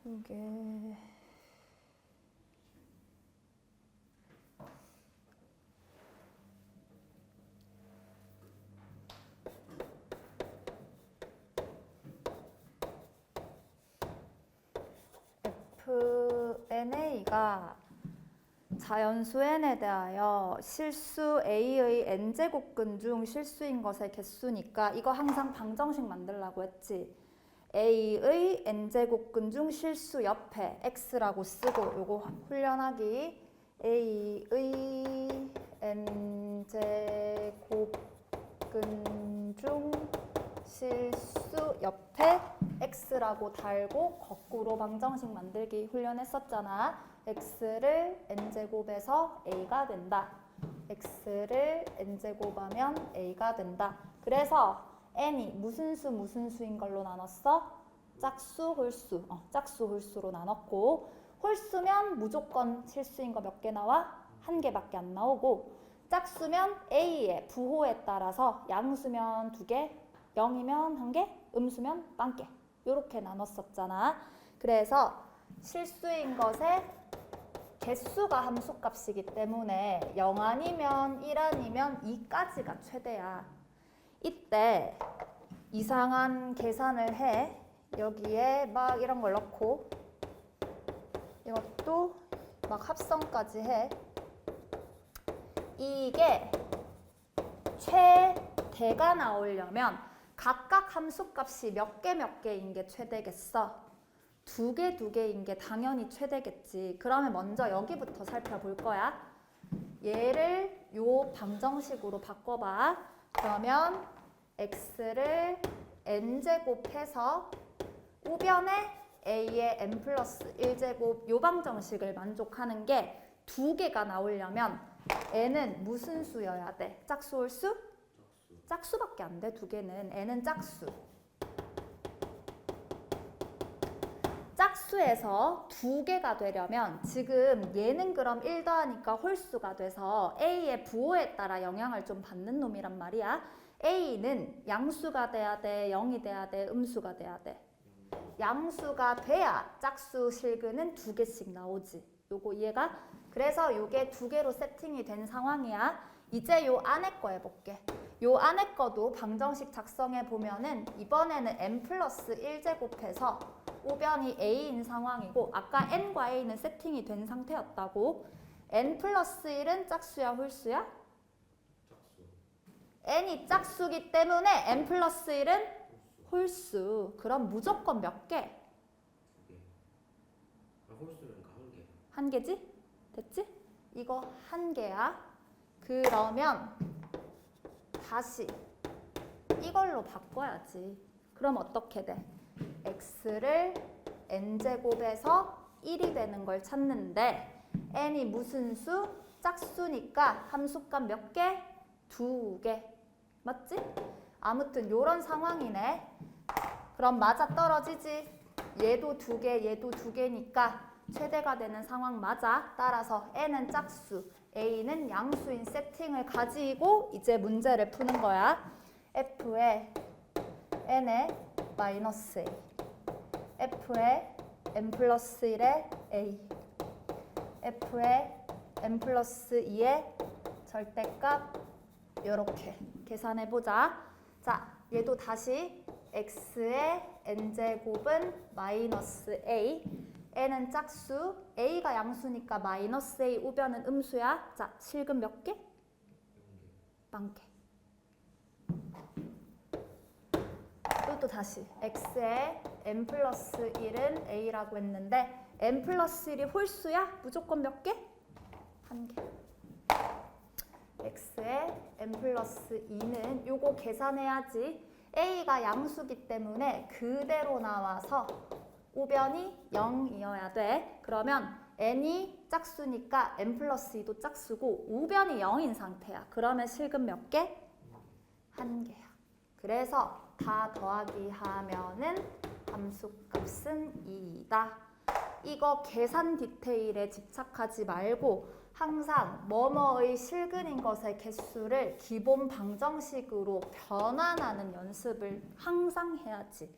이게 FNA가 자연수 n에 대하여 실수 a의 n제곱근 중 실수인 것의 개수니까 이거 항상 방정식 만들라고 했지. a의 n제곱근 중 실수 옆에 x라고 쓰고 요거 훈련하기 a의 n제곱근 중 실수 옆에 x라고 달고 거꾸로 방정식 만들기 훈련했었잖아. x를 n제곱에서 a가 된다. x를 n제곱하면 a가 된다. 그래서 n이 무슨 수인 걸로 나눴어? 짝수, 홀수. 짝수, 홀수로 나눴고 홀수면 무조건 실수인 거 몇 개 나와? 한 개밖에 안 나오고 짝수면 a의 부호에 따라서 양수면 두 개, 0이면 한 개, 음수면 빵 개. 이렇게 나눴었잖아. 그래서 실수인 것에 개수가 함수값이기 때문에 0 아니면 1 아니면 2까지가 최대야. 이때 이상한 계산을 해. 여기에 막 이런 걸 넣고 이것도 막 합성까지 해. 이게 최대가 나오려면 각각 함수값이 몇 개인 게 최대겠어? 두 개인 게 당연히 최대겠지. 그러면 먼저 여기부터 살펴볼 거야. 얘를 요 방정식으로 바꿔봐. 그러면 x를 n제곱해서 우변에 a의 n 플러스 1제곱 요 방정식을 만족하는 게 두 개가 나오려면 n은 무슨 수여야 돼? 짝수, 홀수? 짝수밖에 안 돼, 두 개는. n은 짝수. 짝수에서 두 개가 되려면 지금 얘는 그럼 1 더하니까 홀수가 돼서 a의 부호에 따라 영향을 좀 받는 놈이란 말이야. a는 양수가 돼야 돼, 0이 돼야 돼, 음수가 돼야 돼. 양수가 돼야 짝수 실근은 두 개씩 나오지. 요거 이해가? 그래서 요게 두 개로 세팅이 된 상황이야. 이제 요 안에 거 해볼게. 요 안에 거도 방정식 작성해 보면은 이번에는 n 플러스 1제곱해서 우변이 a인 상황이고 아까 n과 a는 세팅이 된 상태였다고. n 플러스 1은 짝수야, 홀수야? 짝수. n이 짝수기 때문에 n 플러스 1은 홀수. 그럼 무조건 몇 개? 두 개. 홀수는 한 개. 한 개지? 됐지? 이거 한 개야. 그러면 다시 이걸로 바꿔야지. 그럼 어떻게 돼? x를 n제곱에서 1이 되는 걸 찾는데 n이 무슨 수? 짝수니까 함수값 몇 개? 두 개. 맞지? 아무튼 요런 상황이네. 그럼 맞아떨어지지. 얘도 두 개, 얘도 두 개니까 최대가 되는 상황 맞아. 따라서 n은 짝수, a는 양수인 세팅을 가지고 이제 문제를 푸는 거야. f의 n에 마이너스 a, f의 n 플러스 1의 a, f의 n 플러스 2의 절대값 이렇게 계산해보자. 자, 얘도 다시 x의 n제곱은 마이너스 a, n은 짝수, a가 양수니까 마이너스 a, 우변은 음수야. 자, 실근 몇 개? 빵 개. 또 다시 x의 n 플러스 1은 a라고 했는데 n 플러스 1이 홀수야? 무조건 몇 개? 한 개. x의 n 플러스 2는 요거 계산해야지. a가 양수기 때문에 그대로 나와서 우변이 0이어야 돼. 그러면 n이 짝수니까 n 플러스 2도 짝수고 우변이 0인 상태야. 그러면 실근 몇 개? 한 개야. 그래서 다 더하기 하면은 함수값은 2다. 이거 계산 디테일에 집착하지 말고 항상 뭐뭐의 실근인 것의 개수를 기본 방정식으로 변환하는 연습을 항상 해야지.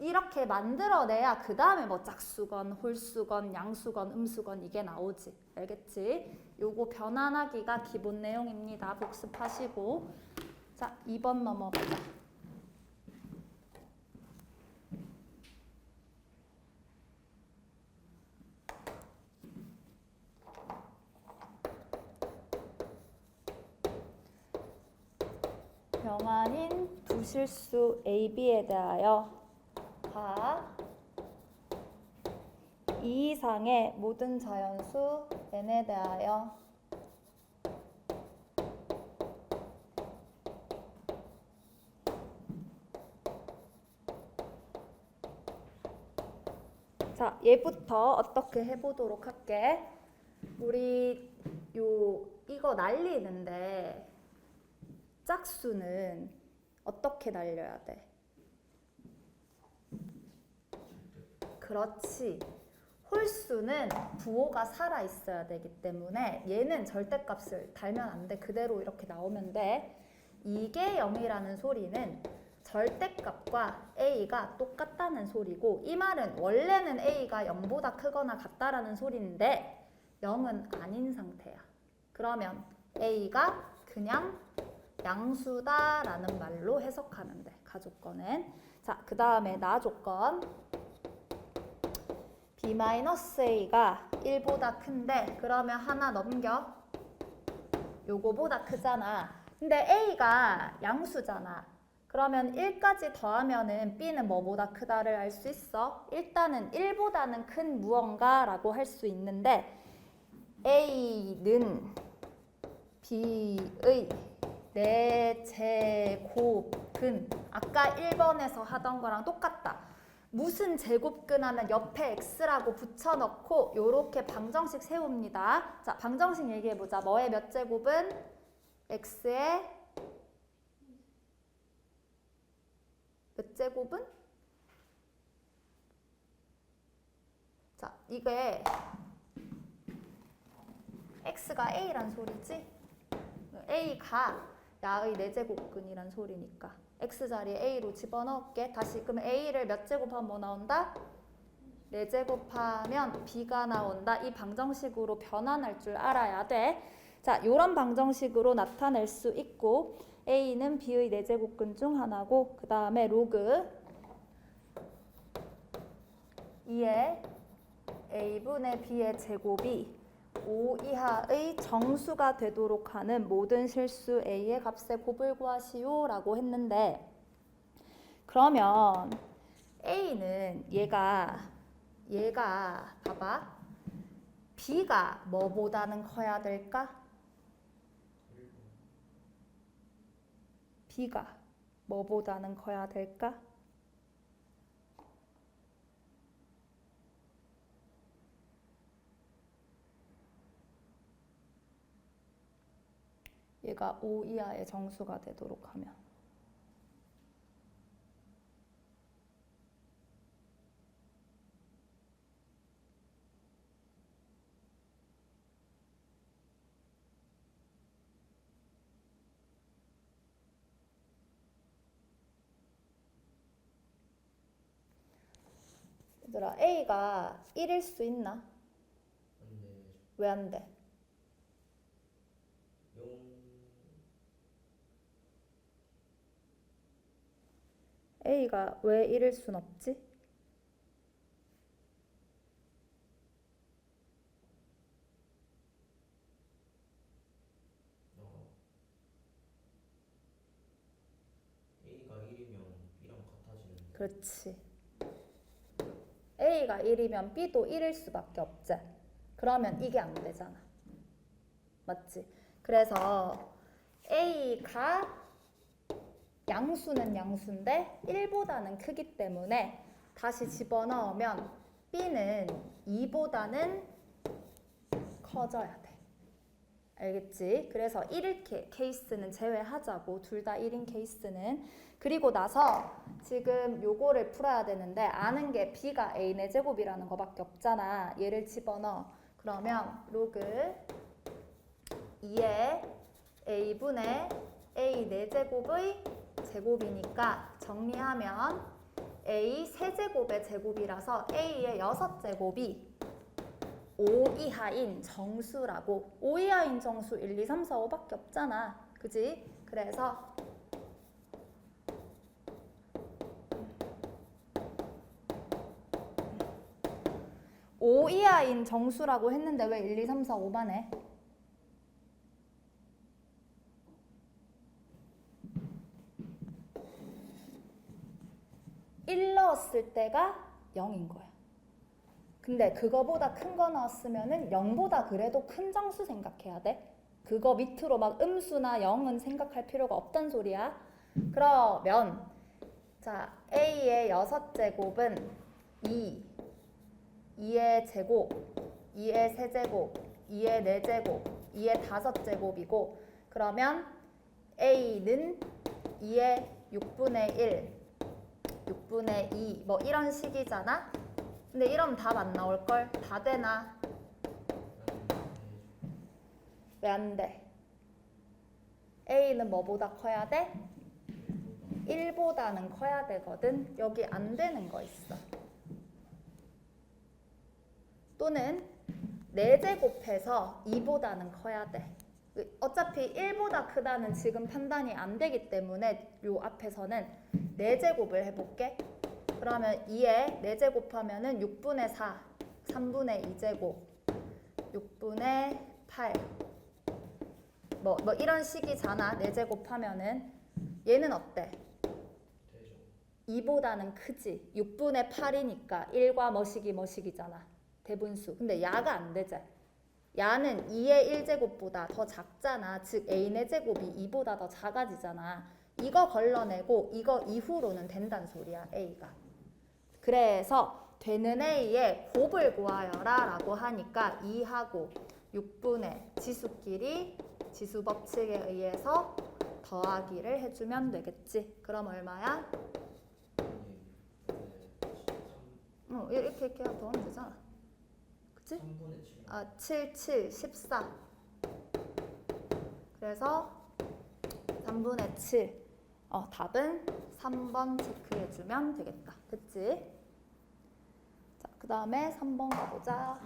이렇게 만들어내야 그 다음에 뭐 짝수건, 홀수건, 양수건, 음수건 이게 나오지. 알겠지? 요거 변환하기가 기본 내용입니다. 복습하시고. 자, 2번 넘어보자. 병환인 부실수 A, B에 대하여 이 이상의 모든 자연수 N에 대하여 자, 얘부터 어떻게 해보도록 할게. 우리 이거 날리는데 짝수는 어떻게 날려야 돼? 그렇지. 홀수는 부호가 살아있어야 되기 때문에 얘는 절대값을 달면 안 돼. 그대로 이렇게 나오면 돼. 이게 0이라는 소리는 절대값과 A가 똑같다는 소리고, 이 말은 원래는 A가 0보다 크거나 같다라는 소리인데 0은 아닌 상태야. 그러면 A가 그냥 양수다라는 말로 해석하면 돼. 가조건은. 자, 그 다음에 나조건. B-A가 1보다 큰데 그러면 하나 넘겨. 요거보다 크잖아. 근데 A가 양수잖아. 그러면 1까지 더하면은 B는 뭐보다 크다를 알 수 있어. 일단은 1보다는 큰 무언가라고 할 수 있는데 A는 B의 4제곱근 아까 1번에서 하던 거랑 똑같다. 무슨 제곱근 하면 옆에 x라고 붙여넣고 요렇게 방정식 세웁니다. 자, 방정식 얘기해보자. 뭐의 몇 제곱은? x의 몇 제곱은? 자, 이게 x가 a란 소리지? a가 야의 4제곱근이란 소리니까 x자리에 a로 집어넣을게. 다시 그럼 a를 몇 제곱하면 뭐 나온다? 4제곱하면 b가 나온다. 이 방정식으로 변환할 줄 알아야 돼. 자, 요런 방정식으로 나타낼 수 있고 a는 b의 4제곱근 중 하나고 그 다음에 로그 2의 a분의 b의 제곱이 5 이하의 정수가 되도록 하는 모든 실수 A의 값의 곱을 구하시오 라고 했는데, 그러면 A는 얘가 봐봐. B가 뭐보다는 커야 될까? B가 뭐보다는 커야 될까? 얘가 5 이하의 정수가 되도록 하면 얘들아, A가 1일 수 있나? 안 돼. 왜 안 돼? 0. A가 왜 1일 순 없지? A가 1이면 B랑 같아지는데. 그렇지. A가 1이면 B도 1일 수밖에 없지. 그러면 이게 안 되잖아. 맞지? 그래서 A가 양수는 양수인데 1보다는 크기 때문에 다시 집어넣으면 B는 2보다는 커져야 돼. 알겠지? 그래서 1일 케이스는 제외하자고. 둘 다 1인 케이스는. 그리고 나서 지금 요거를 풀어야 되는데 아는 게 B가 A 4제곱이라는 거밖에 없잖아. 얘를 집어넣어. 그러면 로그 2의 A분의 A 4제곱의 제곱이니까 정리하면 A 세제곱의 제곱이라서 A의 6제곱이 5 이하인 정수라고. 5 이하인 정수 1, 2, 3, 4, 5밖에 없잖아. 그지? 그래서 오 이하인 정수라고 했는데 왜 1, 2, 3, 4, 5만 해? 1 넣었을 때가 0인 거야. 근데 그거보다 큰 거 넣었으면은 0보다 그래도 큰 정수 생각해야 돼. 그거 밑으로 막 음수나 0은 생각할 필요가 없단 소리야. 그러면 자, A의 6제곱은 2, 2의 제곱, 2의 세제곱, 2의 4제곱, 2의 5제곱이고, 그러면 A는 2의 6분의 1, 6분의 2, 뭐 이런 식이잖아? 근데 이러면 답 안 나올걸? 다 되나? 왜 안 돼? A는 뭐보다 커야 돼? 1보다는 커야 되거든. 여기 안 되는 거 있어. 또는 4제곱해서 2보다는 커야 돼. 어차피 1보다 크다는 지금 판단이 안 되기 때문에 요 앞에서는 4제곱을 해볼게. 그러면 2에 4제곱하면은 6분의 4, 3분의 2제곱, 6분의 8. 뭐 이런 식이잖아. 4제곱하면은. 얘는 어때? 되죠. 2보다는 크지. 6분의 8이니까 1과 뭐식이잖아. 대분수. 근데 야가 안 되지. 야는 2의 1제곱보다 더 작잖아. 즉 A의 제곱이 2보다 더 작아지잖아. 이거 걸러내고 이거 이후로는 된다는 소리야. A가. 그래서 되는 A의 곱을 구하여라 라고 하니까 2하고 6분의 지수끼리 지수법칙에 의해서 더하기를 해주면 되겠지. 그럼 얼마야? 이렇게 더하면 되잖아. 그치? 3분의 7. 아, 7, 7, 14. 그래서 3분의 7. 답은 3번 체크해주면 되겠다. 그치? 자, 그 다음에 3번 가보자.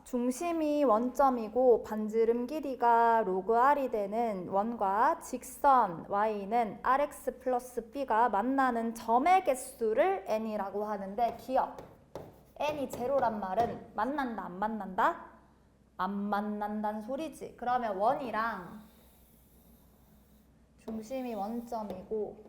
중심이 원점이고 반지름 길이가 로그 r이 되는 원과 직선 y는 rx 플러스 b가 만나는 점의 개수를 n이라고 하는데 기억. n이 제로란 말은 만난다 안 만난다? 안 만난다는 소리지. 그러면 원이랑 중심이 원점이고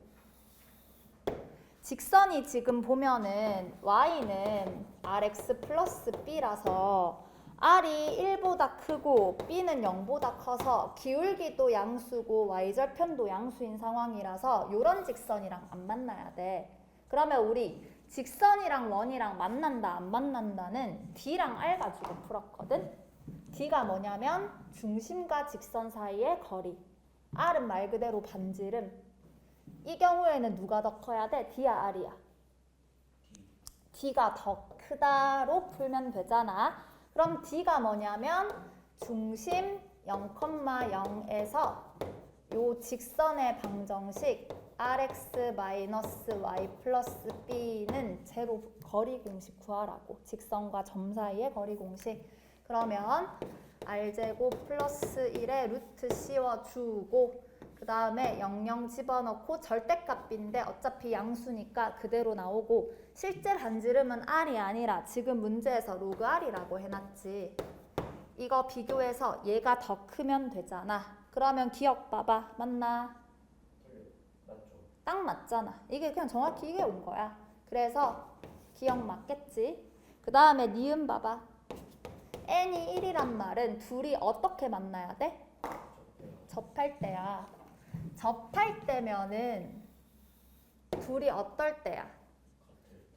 직선이 지금 보면은 y는 rx 플러스 b라서 r이 1보다 크고 b는 0보다 커서 기울기도 양수고 y절편도 양수인 상황이라서 이런 직선이랑 안 만나야 돼. 그러면 우리 직선이랑 원이랑 만난다 안 만난다는 D랑 R 가지고 풀었거든. D가 뭐냐면 중심과 직선 사이의 거리. R은 말 그대로 반지름. 이 경우에는 누가 더 커야 돼? D야 R이야? D가 더 크다로 풀면 되잖아. 그럼 D가 뭐냐면 중심 0,0에서 요 직선의 방정식 rx-y 플러스 b는 제로 거리 공식 구하라고. 직선과 점 사이의 거리 공식. 그러면 r제곱 플러스 1에 루트 씌워주고 그 다음에 00 집어넣고 절대값인데 어차피 양수니까 그대로 나오고 실제 반지름은 r이 아니라 지금 문제에서 로그 r이라고 해놨지. 이거 비교해서 얘가 더 크면 되잖아. 그러면 기억 봐봐. 맞나? 맞죠. 딱 맞잖아. 이게 그냥 정확히 이게 온 거야. 그래서 기억 맞겠지. 그 다음에 니은 봐봐. n이 1이란 말은 둘이 어떻게 만나야 돼? 접할 때야. 접할 때면은 둘이 어떨 때야?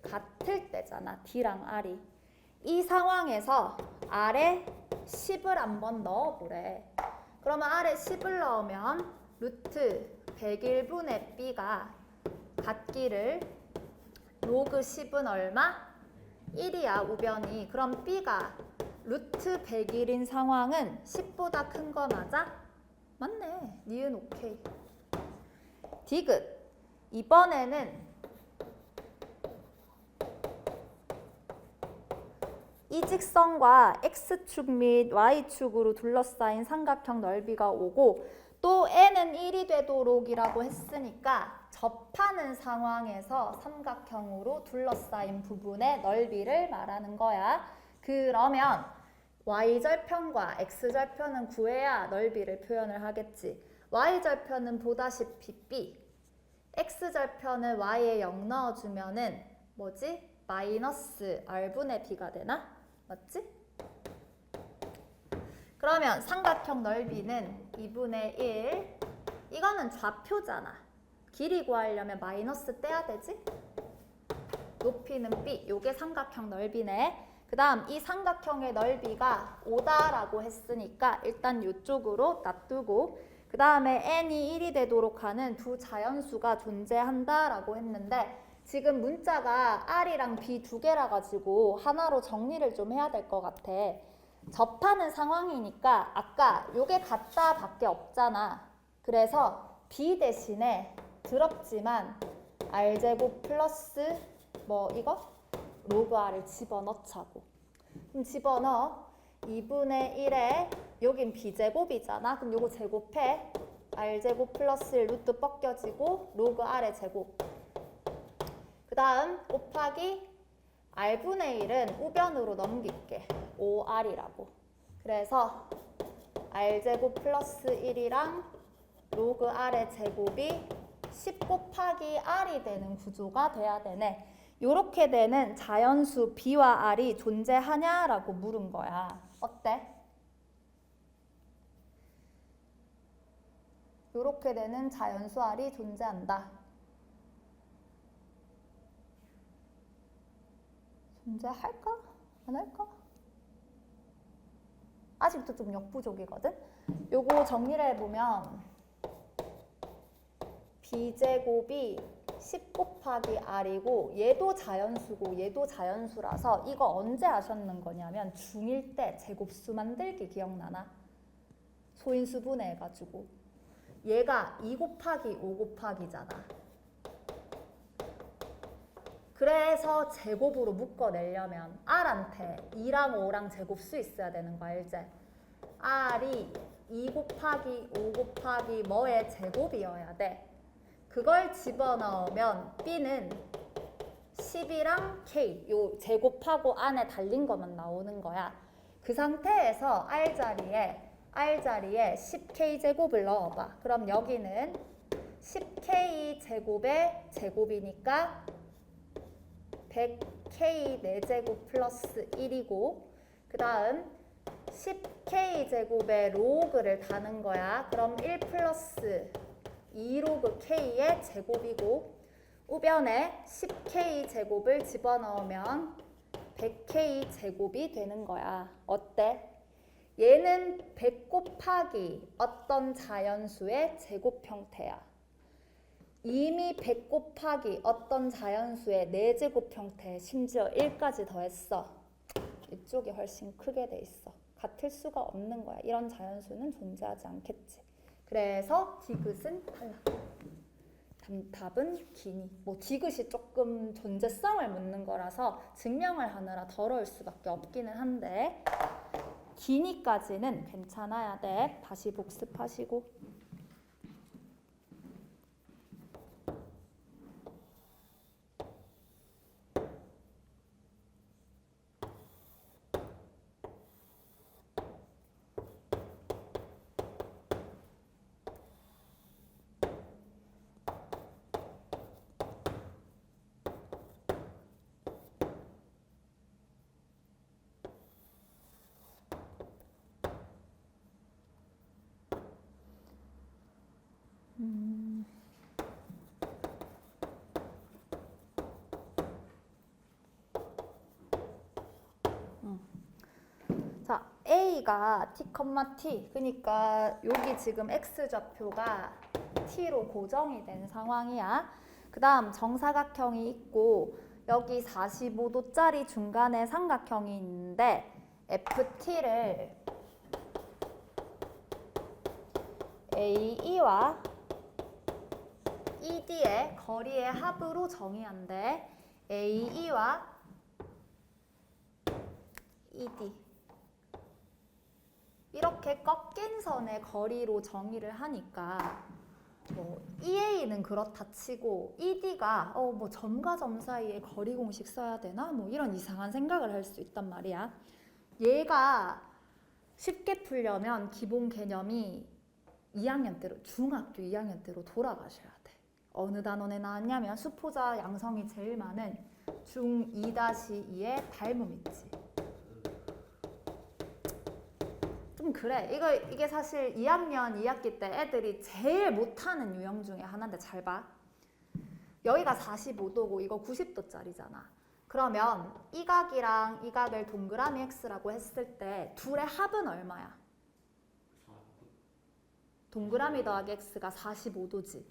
같을 때잖아. D랑 R이. 이 상황에서 R에 10을 한번 넣어보래. 그러면 R에 10을 넣으면 루트 101분의 B가 같기를 로그 10은 얼마? 1이야 우변이. 그럼 B가 루트 100일인 상황은 10보다 큰 거 맞아? 맞네. 니은 오케이. 디귿. 이번에는 이 직선과 X축 및 Y축으로 둘러싸인 삼각형 넓이가 오고 또 n은 1이 되도록이라고 했으니까 접하는 상황에서 삼각형으로 둘러싸인 부분의 넓이를 말하는 거야. 그러면 Y절편과 X절편은 구해야 넓이를 표현을 하겠지. Y절편은 보다시피 B, X절편을 Y에 0 넣어주면은 뭐지? 마이너스 R분의 B가 되나? 맞지? 그러면 삼각형 넓이는 2분의 1. 이거는 좌표잖아. 길이 구하려면 마이너스 떼야 되지? 높이는 B. 요게 삼각형 넓이네. 그 다음 이 삼각형의 넓이가 5다라고 했으니까 일단 이쪽으로 놔두고 그 다음에 n이 1이 되도록 하는 두 자연수가 존재한다라고 했는데 지금 문자가 R이랑 B 두 개라 가지고 하나로 정리를 좀 해야 될 것 같아. 접하는 상황이니까 아까 요게 같다 밖에 없잖아. 그래서 B 대신에 더럽지만 R제곱 플러스 뭐 이거? 로그 R을 집어넣자고. 그럼 집어넣어. 2분의 1에 여긴 B제곱이잖아. 그럼 요거 제곱해. R제곱 플러스 1 루트 벗겨지고 로그 R의 제곱. 그 다음 곱하기 R분의 1은 우변으로 넘길게. 5R이라고. 그래서 R제곱 플러스 1이랑 로그 R의 제곱이 10 곱하기 R이 되는 구조가 돼야 되네. 요렇게 되는 자연수 B와 R이 존재하냐라고 물은 거야. 어때? 요렇게 되는 자연수 R이 존재한다. 존재할까? 안 할까? 아직도 좀 역부족이거든? 요거 정리를 해보면 B제곱이 10 곱하기 R이고 얘도 자연수고 얘도 자연수라서 이거 언제 하셨는 거냐면 중1 때 제곱수 만들기 기억나나? 소인수 분해해가지고 얘가 2 곱하기 5 곱하기잖아. 그래서 제곱으로 묶어내려면 R한테 2랑 5랑 제곱수 있어야 되는 거 알지? R이 2 곱하기 5 곱하기 뭐의 제곱이어야 돼. 그걸 집어넣으면 B는 10이랑 K 요 제곱하고 안에 달린 것만 나오는 거야. 그 상태에서 R 자리에 10K 제곱을 넣어봐. 그럼 여기는 10K 제곱의 제곱이니까 100K 4제곱 플러스 1이고 그 다음 10K 제곱의 로그를 다는 거야. 그럼 1 플러스 2로그 K의 제곱이고 우변에 10K 제곱을 집어넣으면 100K 제곱이 되는 거야. 어때? 얘는 100 곱하기 어떤 자연수의 제곱 형태야. 이미 100 곱하기 어떤 자연수의 4제곱 형태 심지어 1까지 더했어. 이쪽이 훨씬 크게 돼 있어. 같을 수가 없는 거야. 이런 자연수는 존재하지 않겠지. 그래서 디귿은 탈락. 답은 기니. 뭐 디귿이 조금 존재성을 묻는 거라서 증명을 하느라 더러울 수밖에 없기는 한데 기니까지는 괜찮아야 돼. 다시 복습하시고. 자, A가 T, T. 그러니까 여기 지금 X좌표가 T로 고정이 된 상황이야. 그 다음 정사각형이 있고 여기 45도짜리 중간에 삼각형이 있는데 FT를 AE와 ED의 거리의 합으로 정의한대. AE와 ED 이렇게 꺾인 선의 거리로 정의를 하니까 뭐 EA는 그렇다 치고 ED가 뭐 점과 점 사이에 거리 공식 써야 되나? 뭐 이런 이상한 생각을 할 수 있단 말이야. 얘가 쉽게 풀려면 기본 개념이 2학년 때로, 중학교 2학년 때로 돌아가셔야 돼. 어느 단원에 나왔냐면 수포자 양성이 제일 많은 중2-2의 닮음 있지. 좀 그래. 이게 사실 2학년 2학기 때 애들이 제일 못하는 유형 중에 하나인데 잘 봐. 여기가 45도고 이거 90도짜리잖아. 그러면 이 각이랑 이 각을 동그라미 x라고 했을 때 둘의 합은 얼마야? 동그라미 더하기 x가 45도지.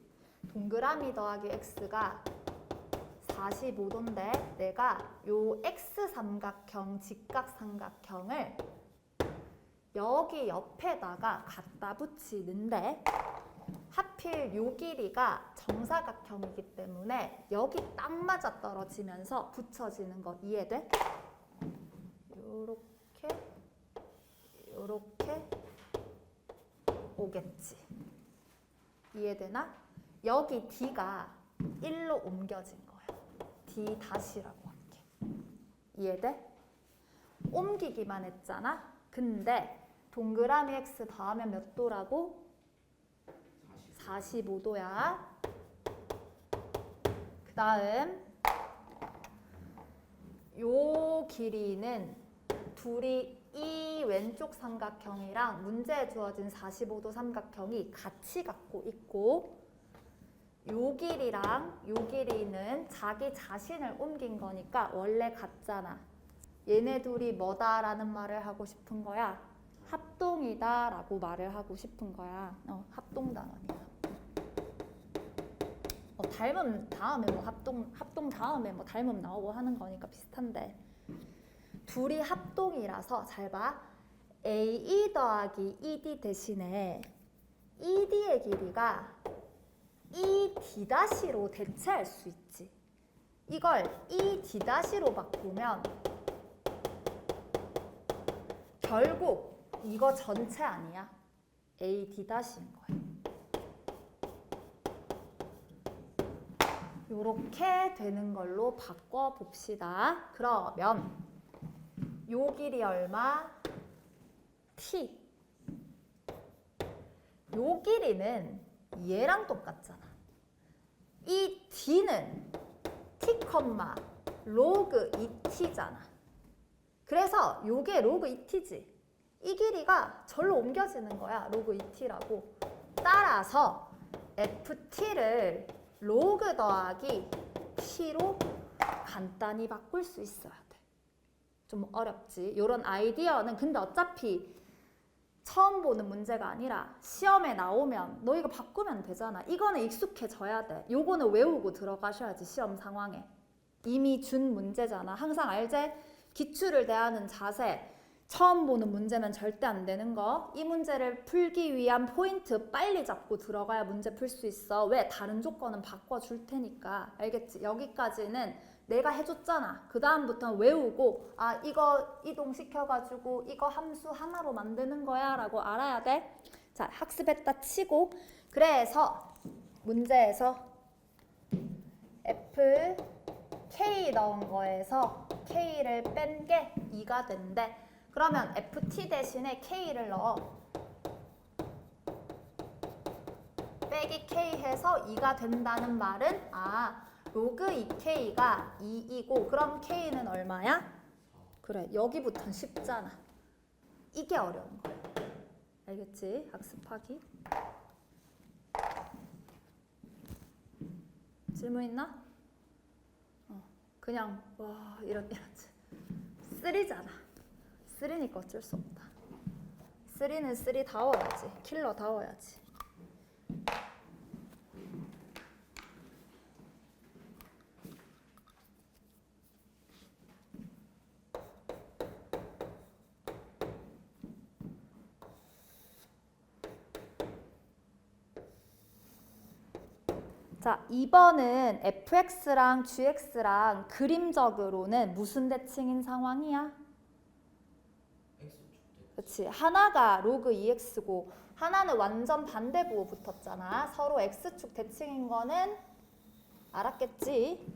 동그라미 더하기 x가 45도인데 내가 요 x 삼각형, 직각삼각형을 여기 옆에다가 갖다 붙이는데 하필 요 길이가 정사각형이기 때문에 여기 딱 맞아 떨어지면서 붙여지는 거 이해돼? 요렇게 오겠지. 이해되나? 여기 D가 1로 옮겨진 거야. D 다시라고 할게. 이해돼? 옮기기만 했잖아? 근데 동그라미 X 더하면 몇 도라고? 45도야. 그 다음 요 길이는 둘이 이 왼쪽 삼각형이랑 문제에 주어진 45도 삼각형이 같이 갖고 있고 요 길이랑 요 길이는 자기 자신을 옮긴 거니까 원래 같잖아. 얘네 둘이 뭐다라는 말을 하고 싶은 거야? 합동이다 라고 말을 하고 싶은 거야. 합동단원이야. 닮음 다음에 뭐 합동 다음에 뭐 닮음 나오고 하는 거니까 비슷한데 둘이 합동이라서 잘 봐. AE 더하기 ED 대신에 ED의 길이가 ED'로 대체할 수 있지. 이걸 ED'로 바꾸면 결국 이거 전체 아니야. AD''인 거야. 요렇게 되는 걸로 바꿔봅시다. 그러면 요 길이 얼마? T. 요 길이는 얘랑 똑같잖아. 이 D는 T, 로그 2T잖아. 그래서 요게 로그 2T지. 이 길이가 절로 옮겨지는 거야. 로그 2T라고. 따라서 FT를 로그 더하기 T로 간단히 바꿀 수 있어야 돼. 좀 어렵지. 이런 아이디어는 근데 어차피 처음 보는 문제가 아니라 시험에 나오면 너 이거 바꾸면 되잖아. 이거는 익숙해져야 돼. 요거는 외우고 들어가셔야지 시험 상황에. 이미 준 문제잖아. 항상 알제? 기출을 대하는 자세. 처음 보는 문제면 절대 안 되는 거. 이 문제를 풀기 위한 포인트 빨리 잡고 들어가야 문제 풀 수 있어. 왜? 다른 조건은 바꿔줄 테니까. 알겠지? 여기까지는 내가 해줬잖아. 그 다음부터는 외우고 이거 이동시켜가지고 이거 함수 하나로 만드는 거야 라고 알아야 돼. 자, 학습했다 치고 그래서 문제에서 F, K 넣은 거에서 K를 뺀 게 2가 된대. 그러면 FT 대신에 K를 넣어. 빼기 K 해서 2가 된다는 말은 로그 2K가 2이고 그럼 K는 얼마야? 그래, 여기부터는 쉽잖아. 이게 어려운 거야. 알겠지? 학습하기. 질문 있나? 그냥 이렇지. 3잖아. 3니까 어쩔 수 없다. 3는 3다워야지. 킬러 다워야지. 자, 2번은 fx랑 gx랑 그림적으로는 무슨 대칭인 상황이야? 그렇지. 하나가 로그 2x고 하나는 완전 반대 부호 붙었잖아. 서로 x축 대칭인 거는 알았겠지?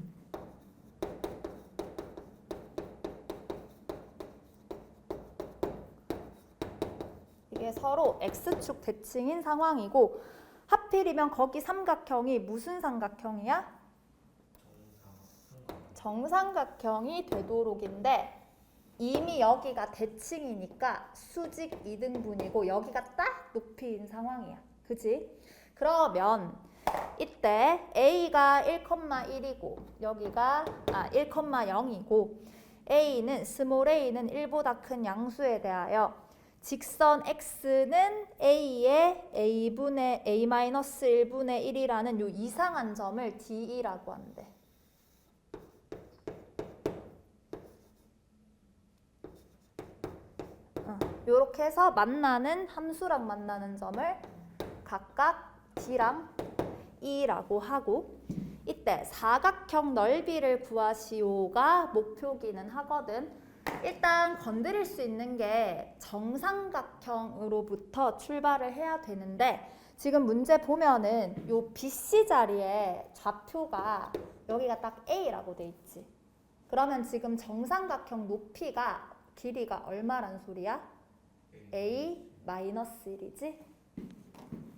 이게 서로 x축 대칭인 상황이고 하필이면 거기 삼각형이 무슨 삼각형이야? 정삼각형이 되도록인데 이미 여기가 대칭이니까 수직 2등분이고 여기가 딱 높이인 상황이야. 그지? 그러면 이때 A가 1,1이고 여기가 1,0이고 A는 스몰 a는 1보다 큰 양수에 대하여 직선 x는 a의 a분의 a-1분의 1이라는 요 이상한 점을 d라고 한대. 요렇게 해서 만나는 함수랑 만나는 점을 각각 d랑 e라고 하고 이때 사각형 넓이를 구하시오가 목표기는 하거든. 일단 건드릴 수 있는 게 정삼각형으로부터 출발을 해야 되는데 지금 문제 보면은 요 BC 자리에 좌표가 여기가 딱 A라고 돼 있지. 그러면 지금 정삼각형 높이가 길이가 얼마란 소리야? A-1이지?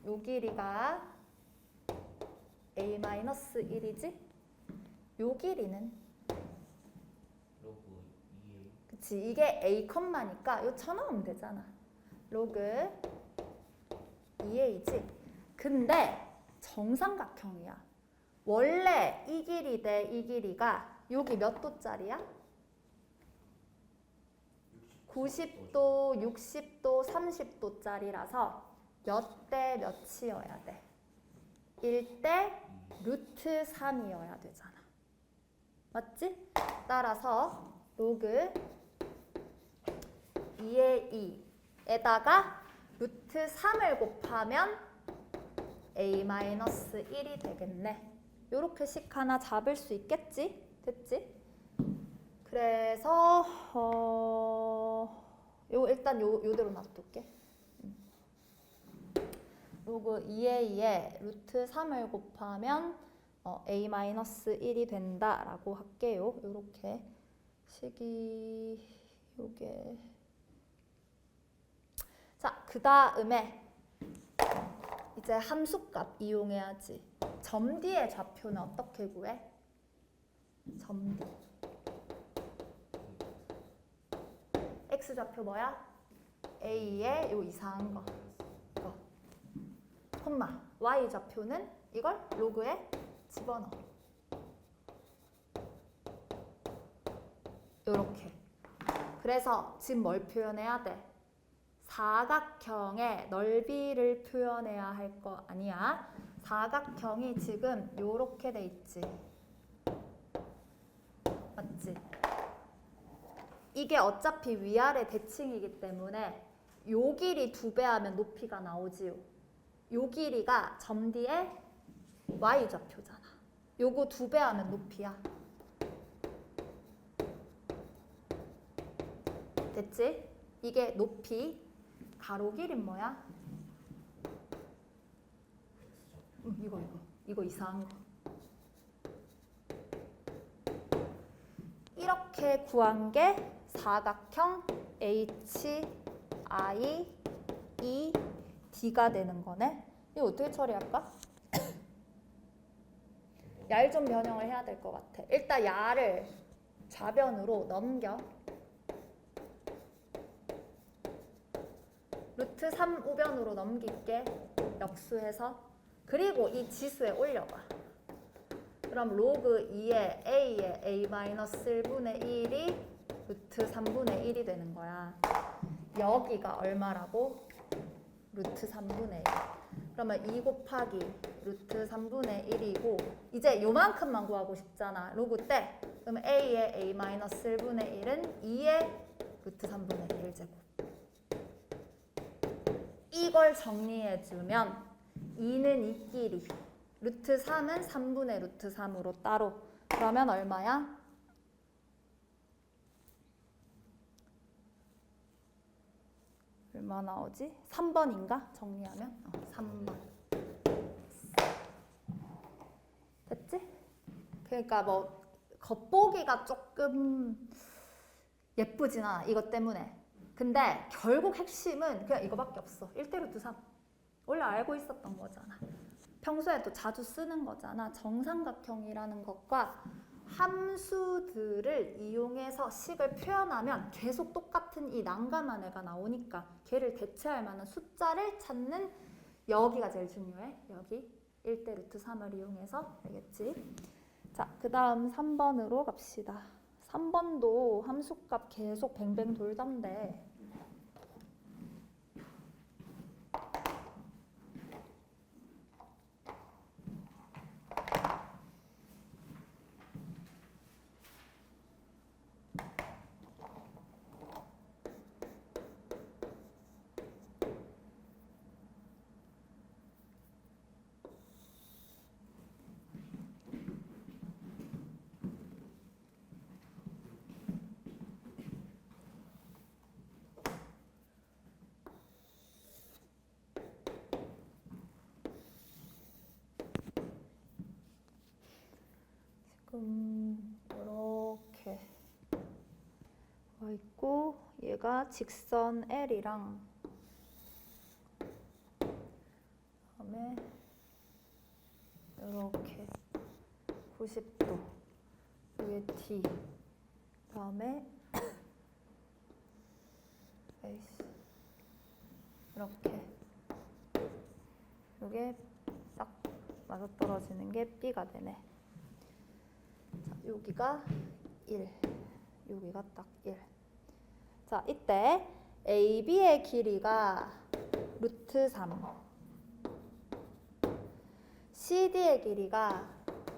요 길이가 A-1이지? 요 길이는 그치, 이게 A 컴마니까 요 쳐넣으면 되잖아. 로그 2A지. 근데 정삼각형이야. 원래 이 길이 대 이 길이가 여기 몇 도짜리야? 90도, 60도, 30도짜리라서 몇 대 몇이어야 돼? 1대 루트 3이어야 되잖아. 맞지? 따라서 로그 2의 2에다가 루트 3을 곱하면 a-1이 되겠네. 요렇게 식 하나 잡을 수 있겠지? 됐지? 그래서 요 일단 요대로 놔둘게. 로그 2의 2에 루트 3을 곱하면 a-1이 된다라고 할게요. 요렇게 식이 요게 자, 그 다음에 이제 함수값 이용해야지. 점 D의 좌표는 어떻게 구해? 점 D. X좌표 뭐야? A의 요 이상한 거. 이거. 콤마. Y좌표는 이걸 로그에 집어넣어. 요렇게. 그래서 지금 뭘 표현해야 돼? 사각형의 넓이를 표현해야 할 거 아니야. 사각형이 지금 요렇게 돼 있지. 맞지? 이게 어차피 위아래 대칭이기 때문에 요 길이 2배 하면 높이가 나오지요. 요 길이가 점 D의 Y좌표잖아. 요거 2배 하면 높이야. 됐지? 이게 높이. 가로 길이는 뭐야? 이거 이상한 거. 이렇게 구한 게 사각형 H, I, E, D가 되는 거네. 이거 어떻게 처리할까? 얄 좀 변형을 해야 될 것 같아. 일단 야를 좌변으로 넘겨. 루트 3 우변으로 넘길게. 역수해서. 그리고 이 지수에 올려봐. 그럼 로그 2의 A의 A-1분의 1이 루트 3분의 1이 되는 거야. 여기가 얼마라고? 루트 3분의 1. 그러면 2 곱하기 루트 3분의 1이고 이제 요만큼만 구하고 싶잖아. 로그 때. 그러면 A의 A-1분의 1은 2의 루트 3분의 1제곱. 이걸 정리해주면 2는 이 길이, 루트 3은 3분의 루트 3으로 따로. 그러면 얼마야? 얼마 나오지? 3번인가? 정리하면? 3번. 됐지? 그러니까 뭐 겉보기가 조금 예쁘진 않아. 이것 때문에. 근데 결국 핵심은 그냥 이거밖에 없어. 1대 루트 3. 원래 알고 있었던 거잖아. 평소에도 자주 쓰는 거잖아. 정삼각형이라는 것과 함수들을 이용해서 식을 표현하면 계속 똑같은 이 난감한 애가 나오니까 걔를 대체할 만한 숫자를 찾는 여기가 제일 중요해. 여기 1대 루트 3을 이용해서. 알겠지? 자, 그 다음 3번으로 갑시다. 3번도 함수값 계속 뱅뱅 돌던데 이렇게 와 있고 얘가 직선 L이랑 그다음에 이렇게 90도 위에 D 그다음에 이렇게 이게 딱 맞아떨어지는 게 B가 되네. 자, 여기가 1, 여기가 딱 1. 자, 이때 AB의 길이가 루트 3, CD의 길이가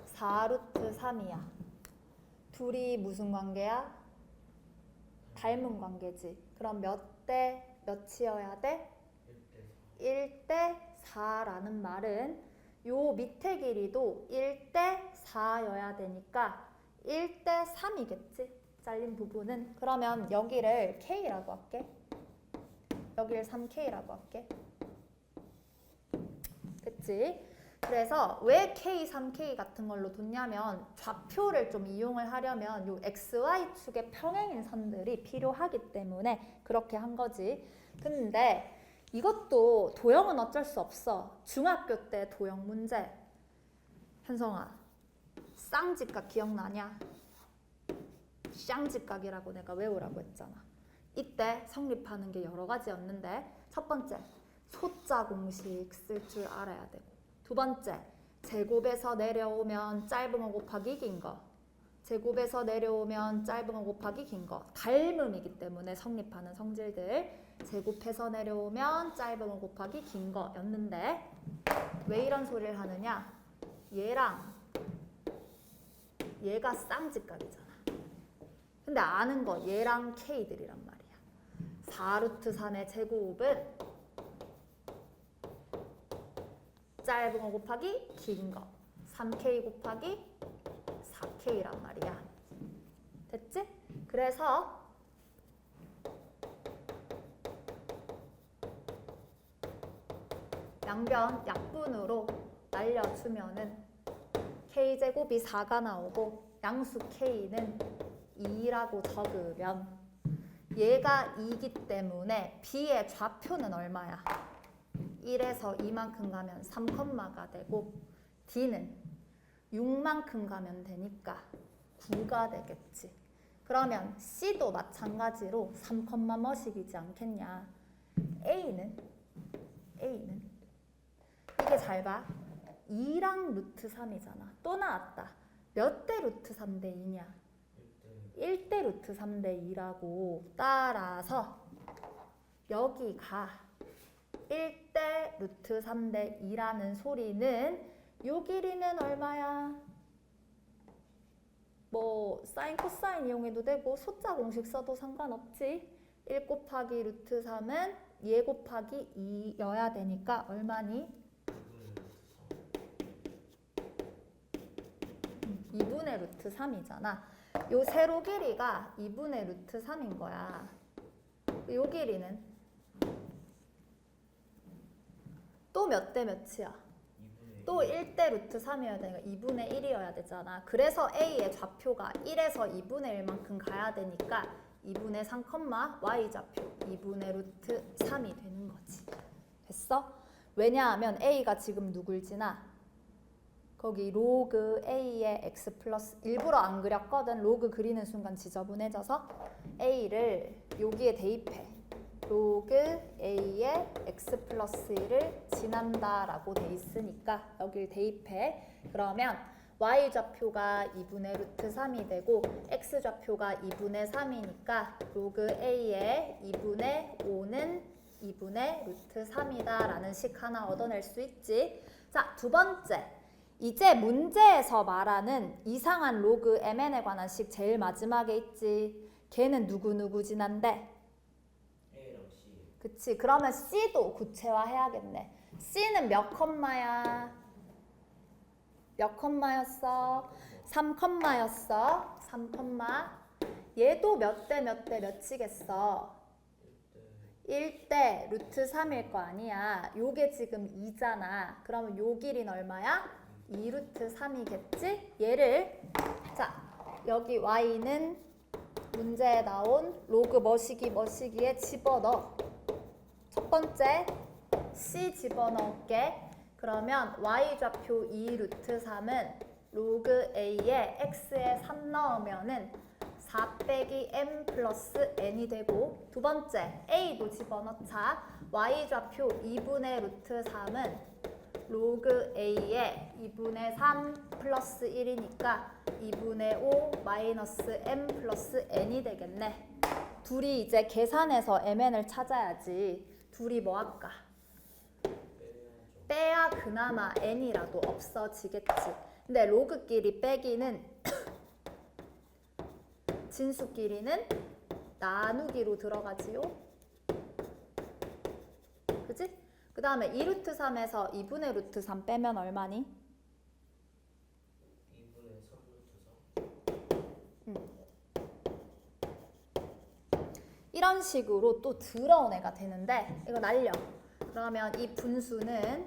4 루트 3이야. 둘이 무슨 관계야? 닮은 관계지. 그럼 몇 대 몇이어야 돼? 1대 4라는 말은 요 밑에 길이도 1대 4여야 되니까 1대 3이겠지? 잘린 부분은. 그러면 여기를 K라고 할게. 여기를 3K라고 할게. 그치? 그래서 왜 K, 3K 같은 걸로 뒀냐면 좌표를 좀 이용을 하려면 요 XY축의 평행인 선들이 필요하기 때문에 그렇게 한 거지. 근데 이것도 도형은 어쩔 수 없어. 중학교 때 도형 문제. 현성아, 쌍지각 기억나냐? 쌍지각이라고 내가 외우라고 했잖아. 이때 성립하는 게 여러 가지였는데 첫 번째, 소자 공식 쓸 줄 알아야 되고 두 번째, 제곱에서 내려오면 짧은 거 곱하기 긴 거 제곱에서 내려오면 짧은 거 곱하기 긴 거 닮음이기 때문에 성립하는 성질들 제곱해서 내려오면 짧은 거 곱하기 긴 거였는데 왜 이런 소리를 하느냐? 얘랑 얘가 쌍지각이잖아. 근데 아는 거 얘랑 K들이란 말이야. 4 루트 3의 제곱은 짧은 거 곱하기 긴 거 3K 곱하기 4K란 말이야. 됐지? 그래서 양변 약분으로 날려주면은 K제곱이 4가 나오고 양수 K는 2라고 적으면 얘가 2기 때문에 B의 좌표는 얼마야? 1에서 2만큼 가면 3컴마가 되고 D는 6만큼 가면 되니까 9가 되겠지. 그러면 C도 마찬가지로 3컴마 뭐식이지 않겠냐. A는 이게 잘 봐. 2랑 루트 3이잖아. 또 나왔다. 몇 대 루트 3대 2냐? 1대 루트 3대 2라고. 따라서 여기가 1대 루트 3대 2라는 소리는 요 길이는 얼마야? 뭐 사인 코사인 이용해도 되고 소자 공식 써도 상관없지. 1 곱하기 루트 3은 얘 곱하기 2여야 되니까 얼마니? 2분의 루트 3이잖아. 요 세로 길이가 2분의 루트 3인 거야. 요 길이는 또 몇 대 몇이야? 2분의 또 1대 루트 3이어야 되니까 2분의 1이어야 되잖아. 그래서 A의 좌표가 1에서 2분의 1만큼 가야 되니까 2분의 3, y 좌표 2분의 루트 3이 되는 거지. 됐어? 왜냐하면 A가 지금 누굴 지나? 거기 로그 A의 x 플러스 일부러 안 그렸거든. 로그 그리는 순간 지저분해져서 A를 여기에 대입해. 로그 A의 x 플러스 1을 지난다라고 돼 있으니까 여길 대입해. 그러면 y 좌표가 2분의 루트 3이 되고 x 좌표가 2분의 3이니까 로그 A의 2분의 5는 2분의 루트 3이다 라는 식 하나 얻어낼 수 있지. 자, 두 번째. 이제 문제에서 말하는 이상한 로그 mn에 관한 식 제일 마지막에 있지. 걔는 누구 지난데? A랑 C. 그치. 그러면 C도 구체화해야겠네. C는 몇 컴마야? 몇 컴마였어? 3 컴마였어. 3 컴마. 얘도 몇 대 몇이겠어? 1대 루트 3일 거 아니야. 요게 지금 2잖아. 그러면 요 길이는 얼마야? 2 루트 3이겠지? 얘를 자 여기 y는 문제에 나온 로그 머시기에 집어넣어. 첫 번째 C 집어넣을게. 그러면 y 좌표 2 루트 3은 로그 A에 x에 3 넣으면은 4 빼기 m 플러스 n이 되고, 두 번째 A도 집어넣자. y 좌표 2분의 루트 3은 로그 A에 2분의 3 플러스 1이니까 2분의 5 마이너스 m 플러스 n이 되겠네. 둘이 이제 계산해서 mn을 찾아야지. 둘이 뭐 할까? 빼야 그나마 n이라도 없어지겠지. 근데 로그끼리 빼기는 진수끼리는 나누기로 들어가지요. 그치? 그 다음에 2 루트 3에서 2분의 루트 3 빼면 얼마니? 2분의 3 루트 3. 이런 식으로 또 더러운 애가 되는데 이거 날려. 그러면 이 분수는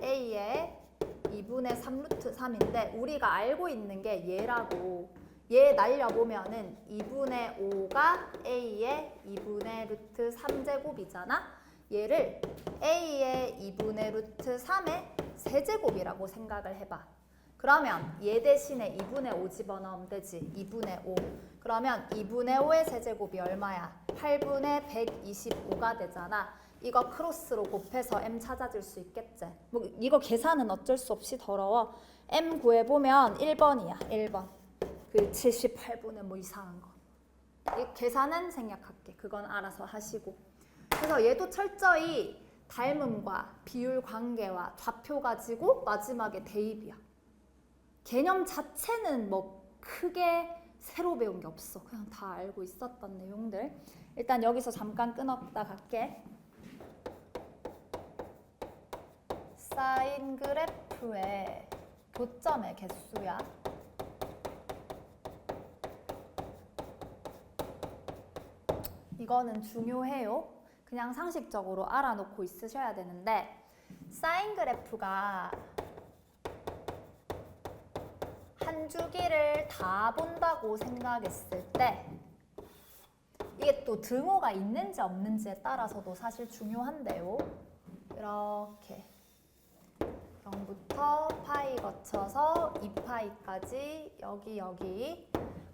A의 2분의 3 루트 3인데 우리가 알고 있는 게 얘라고. 얘 날려보면은 2분의 5가 A의 2분의 루트 3제곱이잖아. 얘를 A의 2분의 루트 3의 세제곱이라고 생각을 해봐. 그러면 얘 대신에 2분의 5 집어넣으면 되지. 2분의 5. 그러면 2분의 5의 세제곱이 얼마야? 8분의 125가 되잖아. 이거 크로스로 곱해서 m 찾아줄 수 있겠지. 뭐 이거 계산은 어쩔 수 없이 더러워. m 구해보면 1번이야. 1번. 그 78분의 뭐 이상한 거. 이 계산은 생략할게. 그건 알아서 하시고. 그래서 얘도 철저히 닮음과 비율 관계와 좌표 가지고 마지막에 대입이야. 개념 자체는 뭐 크게 새로 배운 게 없어. 그냥 다 알고 있었던 내용들. 일단 여기서 잠깐 끊었다 갈게. 사인 그래프의 교점의 개수야. 이거는 중요해요. 그냥 상식적으로 알아놓고 있으셔야 되는데, 사인 그래프가 한 주기를 다 본다고 생각했을 때 이게 또 등호가 있는지 없는지에 따라서도 사실 중요한데요. 이렇게 0부터 파이 거쳐서 2파이까지 여기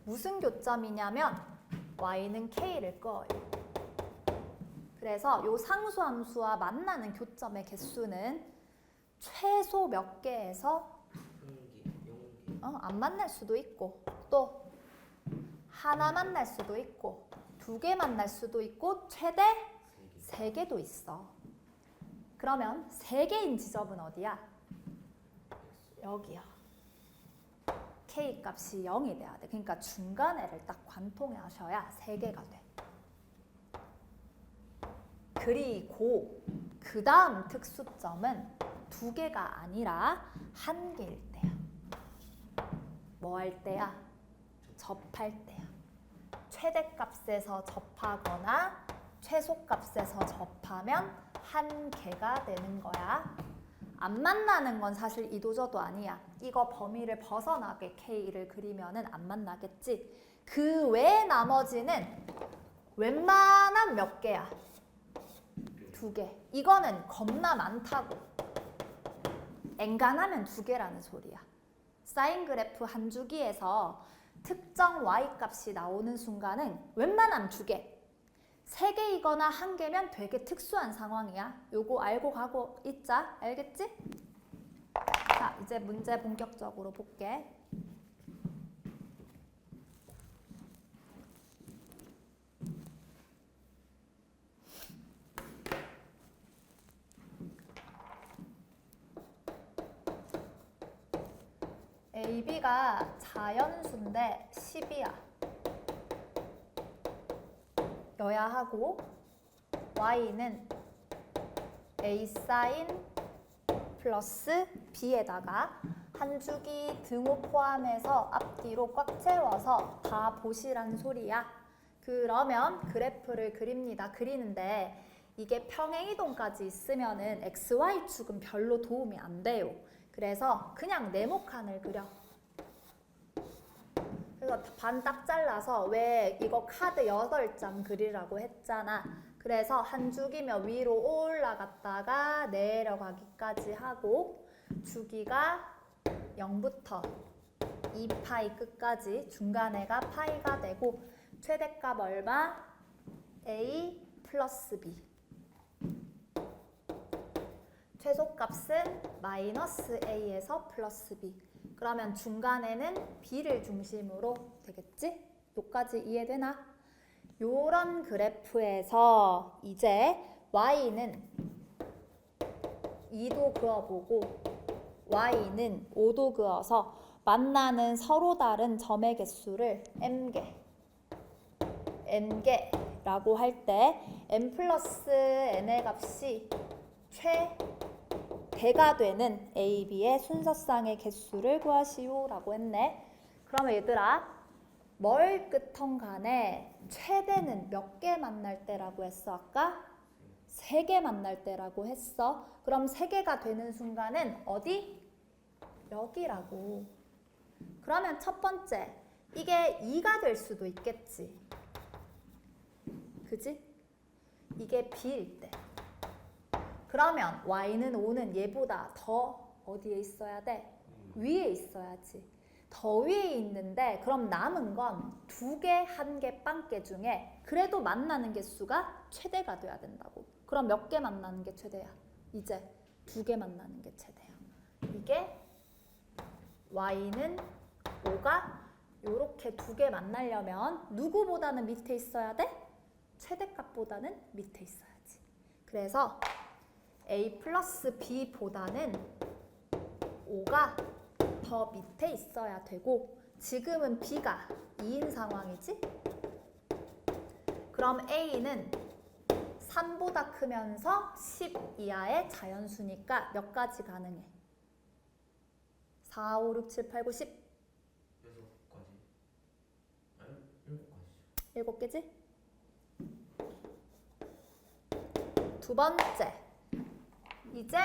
무슨 교점이냐면 y는 k를 꺼요. 그래서 요 상수함수와 만나는 교점의 개수는 최소 몇 개에서 안 만날 수도 있고, 또 하나 만날 수도 있고, 2개 만날 수도 있고, 최대 3개도 있어. 그러면 3개인 지점은 어디야? 여기요. k 값이 0이 돼야 돼. 그러니까 중간에를 딱 관통하셔야 3개가 돼. 그리고 그 다음 특수점은 두 개가 아니라 한 개일 때야. 뭐 할 때야? 접할 때야. 최대값에서 접하거나 최소값에서 접하면 한 개가 되는 거야. 안 만나는 건 사실 이도저도 아니야. 이거 범위를 벗어나게 K를 그리면은 안 만나겠지. 그 외에 나머지는 웬만한 몇 개야? 두 개. 이거는 겁나 많다고. 엔간하면 두 개라는 소리야. 사인 그래프 한 주기에서 특정 y-값이 나오는 순간은 웬만하면 두 개. 세 개이거나 한 개면 되게 특수한 상황이야. 요거 알고 가고 있자. 알겠지? 자, 이제 문제 본격적으로 볼게. AB가 자연수인데 10이야. 여야 하고 Y는 A 사인 플러스 B에다가 한 주기 등호 포함해서 앞뒤로 꽉 채워서 다 보시란 소리야. 그러면 그래프를 그립니다. 그리는데 이게 평행이동까지 있으면은 XY축은 별로 도움이 안 돼요. 그래서 그냥 네모칸을 그려. 그래서 반 딱 잘라서 왜 이거 카드 8장 그리라고 했잖아. 그래서 한 주기면 위로 올라갔다가 내려가기까지 하고 주기가 0부터 2파이 끝까지 중간에가 파이가 되고 최대값 얼마? A 플러스 B. 최소값은 마이너스 A에서 플러스 B. 그러면 중간에는 B를 중심으로 되겠지? 여기까지 이해되나? 요런 그래프에서 이제 Y는 2도 그어보고 Y는 5도 그어서 만나는 서로 다른 점의 개수를 M개, N개라고 할 때 M 플러스 N의 값이 최대가 되는 A, B의 순서쌍의 개수를 구하시오 라고 했네. 그러면 얘들아 뭘 끝턴 간에 최대는 몇 개 만날 때라고 했어 아까? 3개 만날 때라고 했어. 그럼 3개가 되는 순간은 어디? 여기라고. 그러면 첫 번째 이게 2가 될 수도 있겠지. 그지? 이게 B일 때. 그러면 Y는 5는 얘보다 더 어디에 있어야 돼? 위에 있어야지. 더 위에 있는데 그럼 남은 건 2개, 1개, 빵개 중에 그래도 만나는 개수가 최대가 돼야 된다고. 그럼 몇 개 만나는 게 최대야? 이제 2개 만나는 게 최대야. 이게 Y는 5가 요렇게 2개 만나려면 누구보다는 밑에 있어야 돼? 최대값보다는 밑에 있어야지. 그래서 A 플러스 B보다는 5가 더 밑에 있어야 되고 지금은 B가 2인 상황이지? 그럼 A는 3보다 크면서 10 이하의 자연수니까 몇 가지 가능해? 4, 5, 6, 7, 8, 9, 10 6가지. 아니 7가지죠. 7개지? 두 번째 이제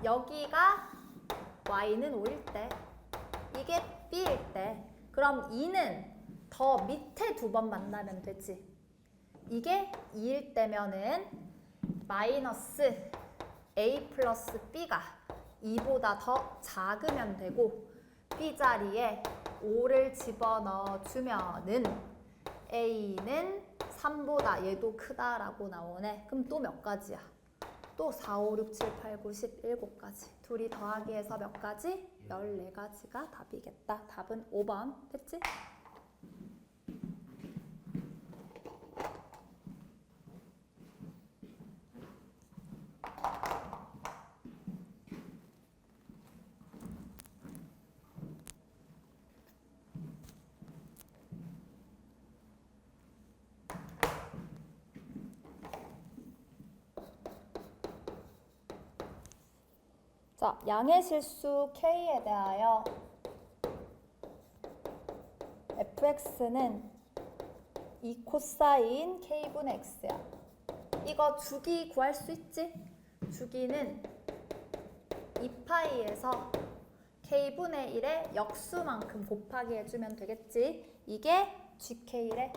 여기가 Y는 5일 때 이게 B일 때 그럼 2는 더 밑에 2번 만나면 되지. 이게 2일 때면은 마이너스 A 플러스 B가 2보다 더 작으면 되고 B 자리에 5를 집어넣어 주면은 A는 3보다 얘도 크다라고 나오네. 그럼 또 몇 가지야? 또 4, 5, 6, 7, 8, 9, 10, 7가지. 둘이 더하기 해서 몇 가지? 14가지가 답이겠다. 답은 5번. 됐지? 자, 양의 실수 K에 대하여 fx는 2 코사인 K분의 X야. 이거 주기 구할 수 있지? 주기는 2파이에서 K분의 1의 역수만큼 곱하기 해주면 되겠지? 이게 GK래.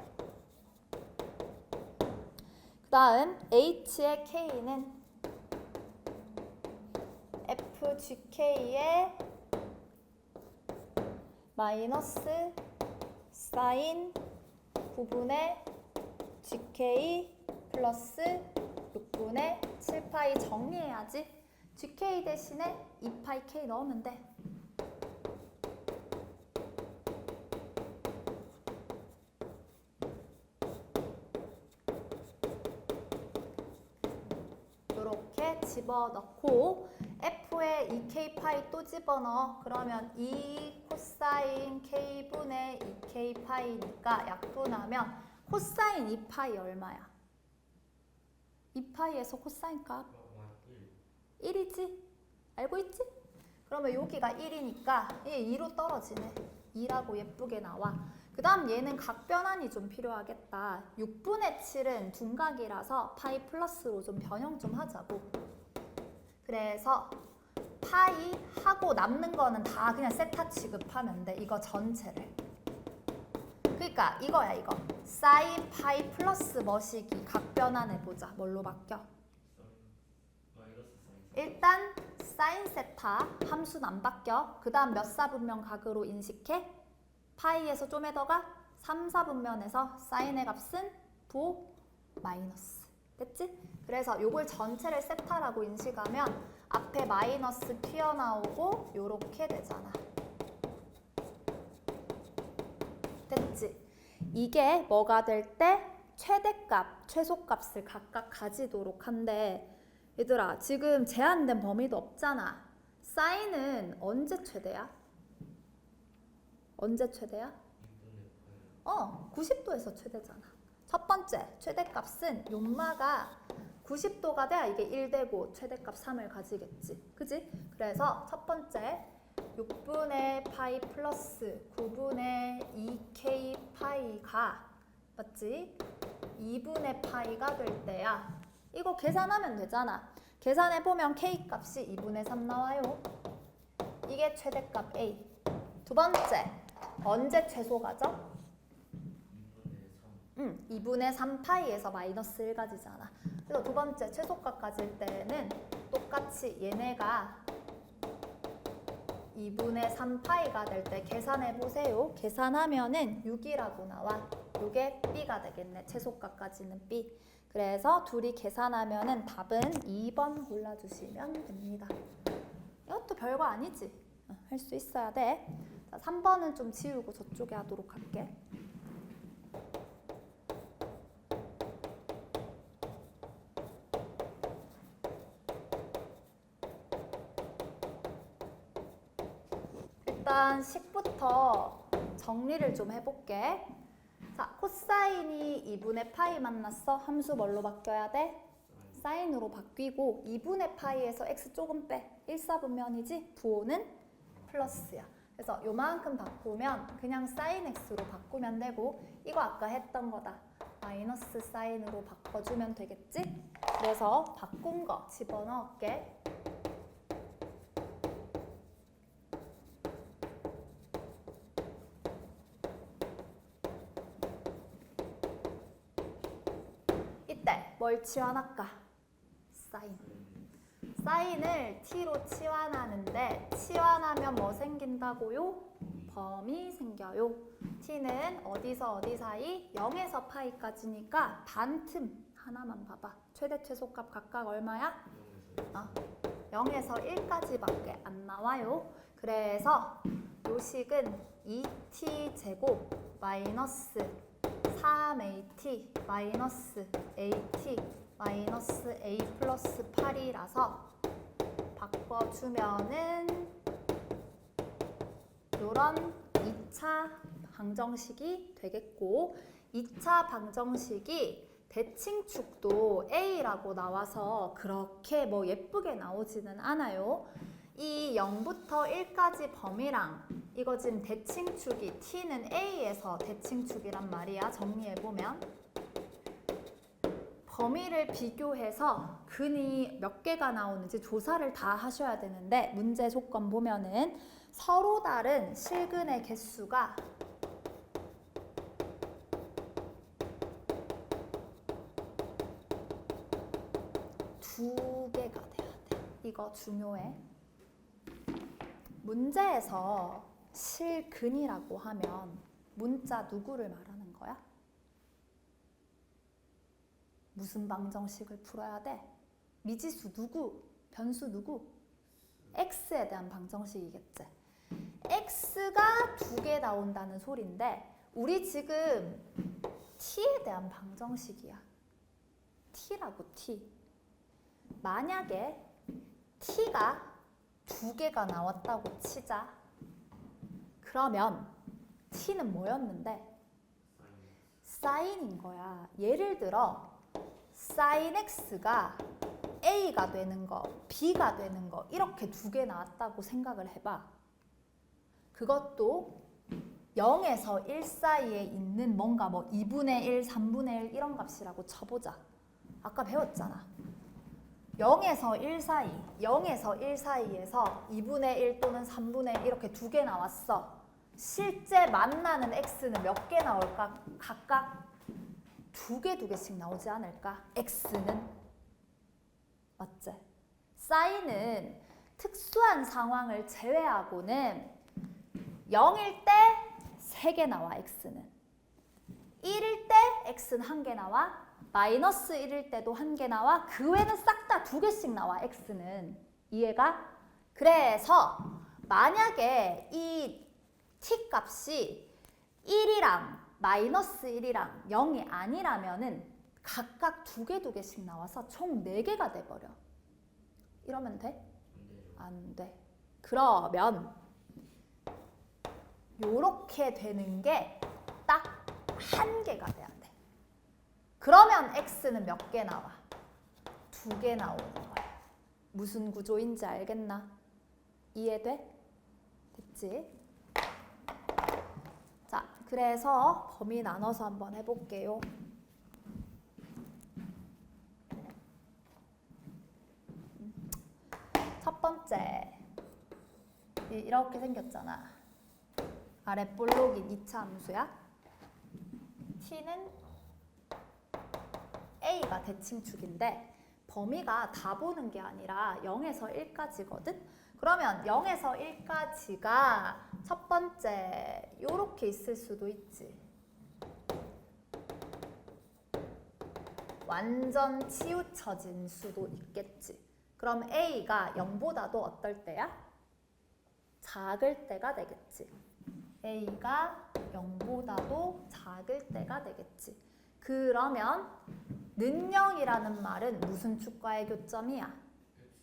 그 다음 H의 K는 FGK의 마이너스 사인 9분의 GK 플러스 6분의 7파이 정리해야지. GK 대신에 2파이 K 넣으면 돼. 이렇게 집어넣고 F에 2K파이 또 집어넣어. 그러면 2 코사인 K분의 2K파이니까 약분하면 코사인 2파이 얼마야? 2파이에서 코사인 값 1이지? 알고 있지? 그러면 여기가 1이니까 얘 2로 떨어지네. 2라고 예쁘게 나와. 그 다음 얘는 각변환이 좀 필요하겠다. 6분의 7은 둔각이라서 파이 플러스로 좀 변형 좀 하자고. 그래서 파이 하고 남는 거는 다 그냥 세타 취급하면 돼. 이거 전체를. 그러니까 이거야 이거. 사인 파이 플러스 머시기 각변환해보자. 뭘로 바뀌어? 일단 사인 세타 함수는 안 바뀌어. 그 다음 몇 사분면 각으로 인식해? 파이에서 좀에더가 3, 4분면에서 사인의 값은 부 마이너스. 됐지? 그래서 요걸 전체를 세타라고 인식하면 앞에 마이너스 튀어나오고 요렇게 되잖아. 됐지? 이게 뭐가 될 때? 최대값, 최소값을 각각 가지도록 한대. 얘들아, 지금 제한된 범위도 없잖아. 사인은 언제 최대야? 언제 최대야? 90도에서 최대잖아. 첫 번째, 최대값은 요마가 90도가 돼야 이게 1되고 최대값 3을 가지겠지. 그지? 그래서 첫 번째, 6분의 파이 플러스 9분의 2K 파이가 맞지? 2분의 파이가 될 때야. 이거 계산하면 되잖아. 계산해보면 K 값이 2분의 3 나와요. 이게 최대값 A. 두 번째, 언제 최소 가죠? 2분의 3파이에서 마이너스 1 가지잖아. 그래서 두 번째 최소값 가질 때는 똑같이 얘네가 2분의 3파이가 될 때 계산해보세요. 계산하면은 6이라고 나와. 요게 B가 되겠네. 최소값 가지는 B. 그래서 둘이 계산하면은 답은 2번 골라주시면 됩니다. 이것도 별거 아니지? 할 수 있어야 돼. 자, 3번은 좀 지우고 저쪽에 하도록 할게. 일단 식부터 정리를 좀 해볼게. 자, 코사인이 2분의 파이 만났어. 함수 뭘로 바뀌어야 돼? 사인으로 바뀌고 2분의 파이에서 x 조금 빼. 1사분면이지? 부호는 플러스야. 그래서 요만큼 바꾸면 그냥 사인 x로 바꾸면 되고 이거 아까 했던 거다. 마이너스 사인으로 바꿔주면 되겠지? 그래서 바꾼 거 집어넣을게. 이때 뭘 치환할까? 사인. 사인을 t로 치환하는데 치환하면 뭐 생긴다고요? 범위 생겨요. t는 어디서 어디 사이? 0에서 파이까지니까 반틈 하나만 봐봐. 최대 최소값 각각 얼마야? 0에서 1까지밖에 안 나와요. 그래서 요식은 2t 제곱 마이너스 3at 마이너스 at 마이너스 a 플러스 8이라서 바꿔주면은 요런 2차 방정식이 되겠고 2차 방정식이 대칭축도 A라고 나와서 그렇게 뭐 예쁘게 나오지는 않아요. 이 0부터 1까지 범위랑 이거 지금 대칭축이 t는 A에서 대칭축이란 말이야. 정리해보면 범위를 비교해서 근이 몇 개가 나오는지 조사를 다 하셔야 되는데 문제 조건 보면은 서로 다른 실근의 개수가 두 개가 돼야 돼. 이거 중요해. 문제에서 실근이라고 하면 문자 누구를 말하는 거야? 무슨 방정식을 풀어야 돼? 미지수 누구? 변수 누구? x에 대한 방정식이겠지. x가 두 개 나온다는 소린데 우리 지금 t에 대한 방정식이야. t라고 t. 만약에 t가 두 개가 나왔다고 치자. 그러면 t는 뭐였는데? 사인인 거야. 예를 들어 sin x가 a가 되는 거, b가 되는 거 이렇게 두 개 나왔다고 생각을 해봐. 그것도 0에서 1 사이에 있는 뭔가 뭐 2분의 1, 3분의 1 이런 값이라고 쳐보자. 아까 배웠잖아. 0에서 1 사이, 0에서 1 사이에서 2분의 1 또는 3분의 1 이렇게 두 개 나왔어. 실제 만나는 x는 몇 개 나올까? 각각 두 개씩 나오지 않을까? x는 맞지? 사인은 특수한 상황을 제외하고는 0일 때 3개 나와 x는 1일 때 x는 1개 나와 마이너스 1일 때도 1개 나와 그 외에는 싹 다 2개씩 나와 x는 이해가? 그래서 만약에 이 t 값이 1이랑 마이너스 1이랑 0이 아니라면은 각각 2개씩 나와서 총 4개가 돼버려. 이러면 돼? 안 돼. 그러면 요렇게 되는 게 딱 1개가 돼야 돼. 그러면 x는 몇 개 나와? 2개 나오는 거야. 무슨 구조인지 알겠나? 이해돼? 됐지? 자, 그래서 범위 나눠서 한번 해볼게요. 첫 번째, 이렇게 생겼잖아. 아랫볼록인 2차 함수야. t는 a가 대칭축인데 범위가 다 보는 게 아니라 0에서 1까지거든? 그러면 0에서 1까지가 첫 번째 요렇게 있을 수도 있지. 완전 치우쳐진 수도 있겠지. 그럼 a가 0보다도 어떨 때야? 작을 때가 되겠지. a가 0보다도 작을 때가 되겠지. 그러면 는 0이라는 말은 무슨 축과의 교점이야?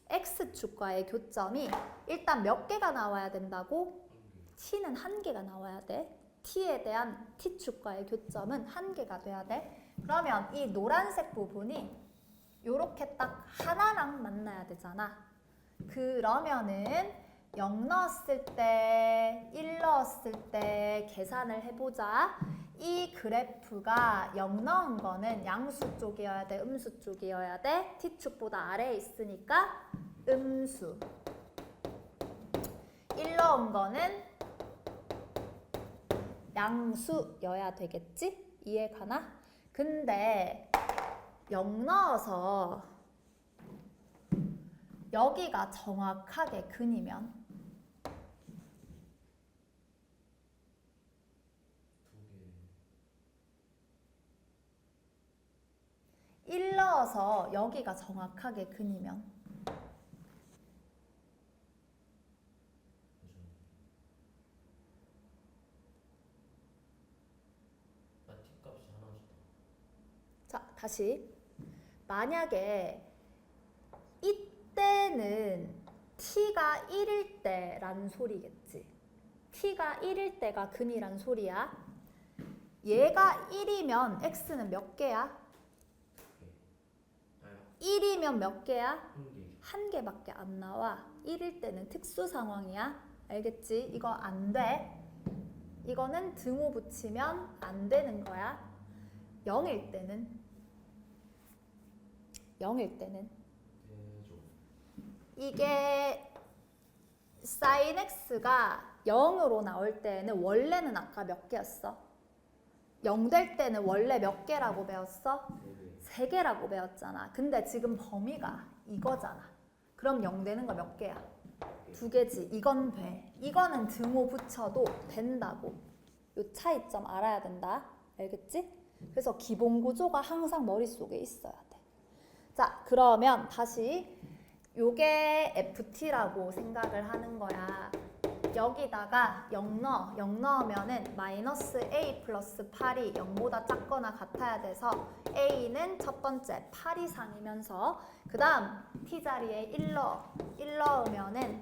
x축과의 교점이 일단 몇 개가 나와야 된다고? t는 1개가 나와야 돼. t에 대한 t축과의 교점은 1개가 돼야 돼. 그러면 이 노란색 부분이 요렇게 딱 하나랑 만나야 되잖아. 그러면은 0 넣었을 때, 1 넣었을 때 계산을 해보자. 이 그래프가 0 넣은 거는 양수 쪽이어야 돼, 음수 쪽이어야 돼. t축보다 아래에 있으니까 음수. 1 넣은 거는 양수여야 되겠지? 이해가나? 근데 0 넣어서 여기가 정확하게 근이면 1 넣어서 여기가 정확하게 근이면 나 t값이 하나씩. 자, 다시 만약에 이때는 t가 1일 때라는 소리겠지. t가 1일 때가 근이란 소리야. 얘가 1이면 x는 몇 개야? 1이면 1이면 몇 개야? 한 개. 한 개밖에 안 나와. 1일 때는 특수 상황이야. 알겠지? 이거 안 돼. 이거는 등호 붙이면 안 되는 거야. 0일 때는 대조. 이게 sin x가 0으로 나올 때는 원래는 아까 몇 개였어? 0 될 때는 원래 몇 개라고 배웠어? 네 3개라고 배웠잖아. 근데 지금 범위가 이거잖아. 그럼 0 되는 거 몇 개야? 2개지. 이건 돼. 이거는 등호 붙여도 된다고. 요 차이점 알아야 된다. 알겠지? 그래서 기본 구조가 항상 머릿속에 있어야 돼. 자, 그러면 다시 요게 ft라고 생각을 하는 거야. 여기다가 0 넣어. 0 넣으면은 마이너스 a 플러스 8이 0보다 작거나 같아야 돼서 a는 첫 번째 8 이상이면서 그 다음 t자리에 1 넣어. 1 넣으면은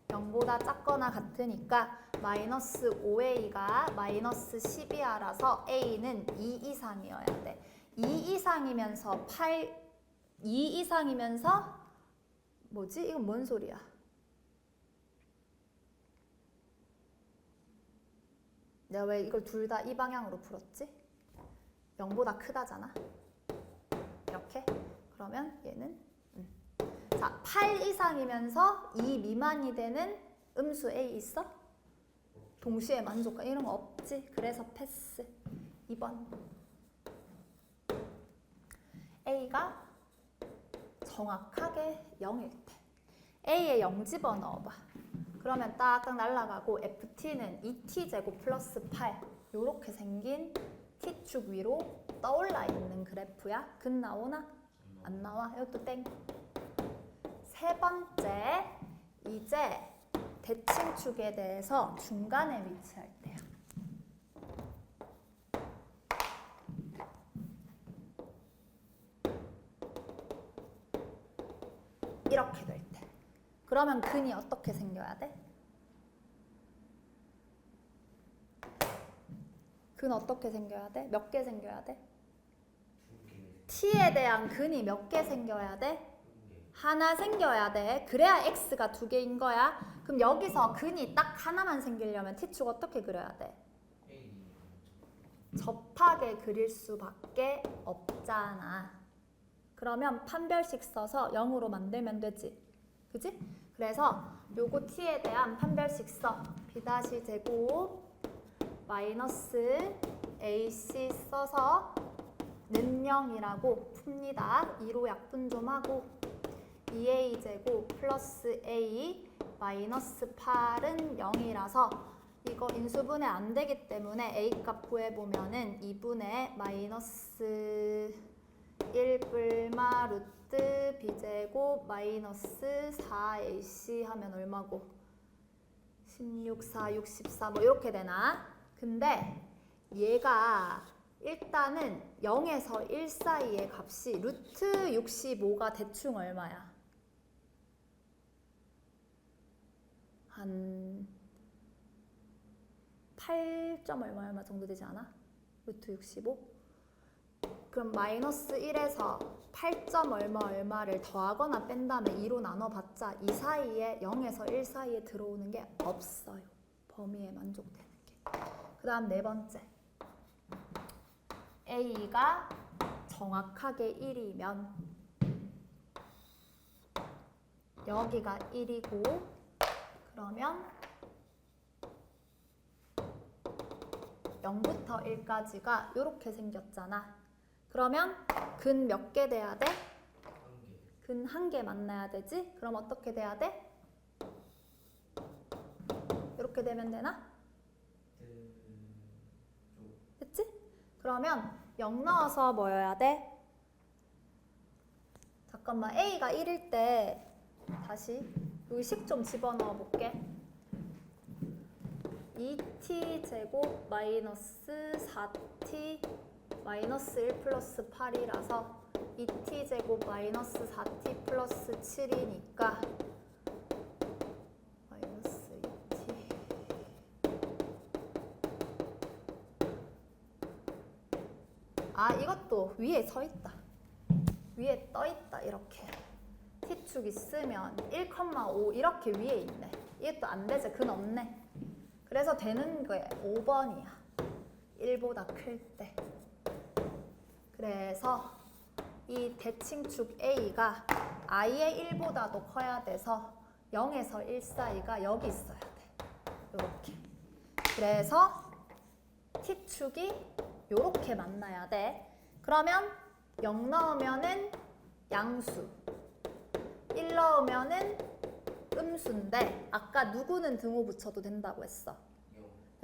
0보다 작거나 같으니까 마이너스 5a가 마이너스 12r라서 a는 2 이상이어야 돼. 2 이상이면서 2 이상이면서 뭐지? 이건 뭔 소리야? 내가 왜 이걸 둘 다 이 방향으로 풀었지? 0보다 크다잖아. 이렇게. 그러면 얘는 자, 8 이상이면서 2 미만이 되는 음수 A 있어? 동시에 만족한 이런 거 없지? 그래서 패스. 2번. A가 정확하게 0일 때 A에 0 집어넣어봐. 그러면 딱딱 날아가고 FT는 2T제곱 플러스 8 요렇게 생긴 T축 위로 떠올라 있는 그래프야. 근 나오나? 안 나와. 이것도 땡. 세 번째, 이제 대칭축에 대해서 중간에 위치할 때야. 이렇게 될 때. 그러면 근이 어떻게 생겨야 돼? 근 어떻게 생겨야 돼? 몇 개 생겨야 돼? 2개. t에 대한 근이 몇 개 생겨야 돼? 하나 생겨야 돼. 그래야 x가 2개인 거야. 그럼 여기서 근이 딱 하나만 생기려면 t축 어떻게 그려야 돼? A. 접하게 그릴 수밖에 없잖아. 그러면 판별식 써서 0으로 만들면 되지. 그지? 그래서 요거 t에 대한 판별식 써. b' 제곱 마이너스 ac 써서 는 0이라고 풉니다. 2로 약분 좀 하고 2a 제곱 플러스 a 마이너스 8은 0이라서 이거 인수분해 안 되기 때문에 a 값 구해보면은 2분의 마이너스 1불마 루트 b제곱 마이너스 4ac 하면 얼마고? 16, 4, 64 뭐 이렇게 되나? 근데 얘가 일단은 0에서 1 사이의 값이 루트 65가 대충 얼마야? 한 8점 얼마 정도 되지 않아? 루트 65? 그럼 마이너스 1에서 8점 얼마를 더하거나 뺀 다음에 2로 나눠봤자 이 사이에 0에서 1 사이에 들어오는 게 없어요. 범위에 만족되는 게. 그 다음 네 번째. A가 정확하게 1이면 여기가 1이고 그러면 0부터 1까지가 이렇게 생겼잖아. 그러면 근 몇 개 돼야 돼? 1개. 근 1개 만나야 되지? 그럼 어떻게 돼야 돼? 이렇게 되면 되나? 됐지? 그러면 0 넣어서 뭐여야 돼? 잠깐만 A가 1일 때 다시 여기 식 좀 집어넣어 볼게. 2t 제곱 마이너스 4t 마이너스 1 플러스 8이라서 2t 제곱 마이너스 4t 플러스 7이니까 마이너스 2t 이것도 위에 서 있다. 위에 떠 있다 이렇게. t축 있으면 1,5 이렇게 위에 있네. 이게 또 안 되지. 근 없네. 그래서 되는 게 5번이야. 1보다 클 때. 그래서 이 대칭축 A가 I의 1보다도 커야 돼서 0에서 1 사이가 여기 있어야 돼. 이렇게. 그래서 T축이 이렇게 만나야 돼. 그러면 0 넣으면은 양수, 1 넣으면은 음수인데 아까 누구는 등호 붙여도 된다고 했어.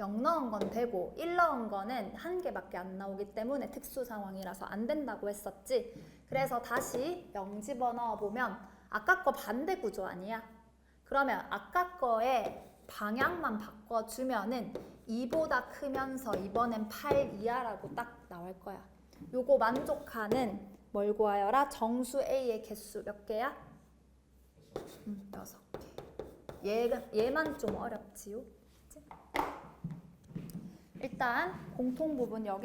0 넣은 건 되고 1 넣은 거는 한 개밖에 안 나오기 때문에 특수 상황이라서 안 된다고 했었지. 그래서 다시 0 집어넣어 보면 아까 거 반대 구조 아니야? 그러면 아까 거에 방향만 바꿔주면은 2보다 크면서 이번엔 8 이하라고 딱 나올 거야. 요거 만족하는 뭘 구하여라? 정수 A의 개수 몇 개야? 6개. 얘만 좀 어렵지요? 일단 공통 부분 여기